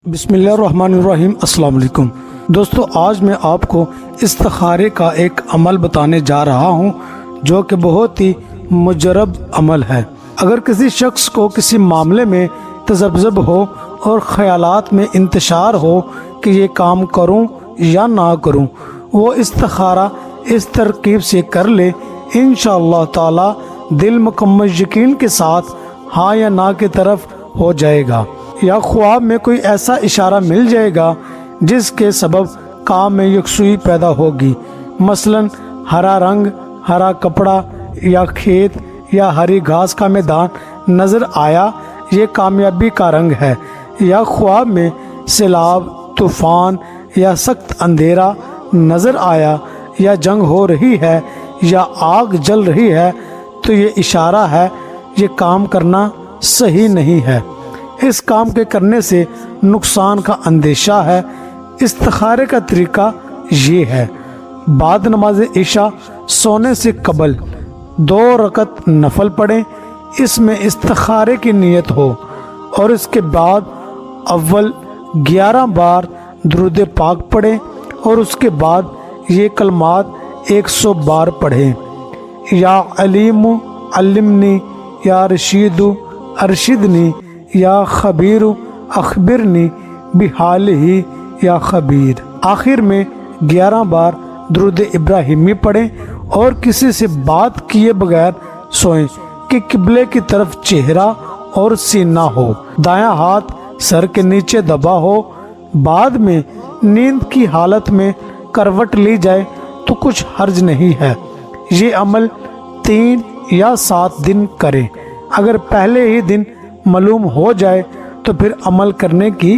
بسم اللہ الرحمن الرحیم۔ السلام علیکم دوستو، آج میں آپ کو استخارے کا ایک عمل بتانے جا رہا ہوں جو کہ بہت ہی مجرب عمل ہے۔ اگر کسی شخص کو کسی معاملے میں تذبذب ہو اور خیالات میں انتشار ہو کہ یہ کام کروں یا نہ کروں، وہ استخارہ اس ترکیب سے کر لے، انشاءاللہ تعالی دل مکمل یقین کے ساتھ ہاں یا نہ کی طرف ہو جائے گا، یا خواب میں کوئی ایسا اشارہ مل جائے گا جس کے سبب کام میں یکسوئی پیدا ہوگی۔ مثلا ہرا رنگ، ہرا کپڑا یا کھیت یا ہری گھاس کا میدان نظر آیا، یہ کامیابی کا رنگ ہے۔ یا خواب میں سیلاب، طوفان یا سخت اندھیرا نظر آیا، یا جنگ ہو رہی ہے یا آگ جل رہی ہے، تو یہ اشارہ ہے یہ کام کرنا صحیح نہیں ہے، اس کام کے کرنے سے نقصان کا اندیشہ ہے۔ استخارے کا طریقہ یہ ہے: بعد نماز عشاء سونے سے قبل 2 رکعت نفل پڑھیں، اس میں استخارے کی نیت ہو، اور اس کے بعد اول 11 بار درود پاک پڑھیں، اور اس کے بعد یہ کلمات 100 بار پڑھیں: یا علیم علمنی، یا رشید ارشدنی، یا خبیر اخبرنی بحالہ یا خبیر۔ آخر میں 11 بار درود ابراہیمی پڑھیں اور کسی سے بات کیے بغیر سوئیں کہ قبلے کی طرف چہرہ اور سینہ ہو، دایاں ہاتھ سر کے نیچے دبا ہو۔ بعد میں نیند کی حالت میں کروٹ لی جائے تو کچھ حرج نہیں ہے۔ یہ عمل 3 یا 7 دن کریں۔ اگر پہلے ہی دن معلوم ہو جائے تو پھر عمل کرنے کی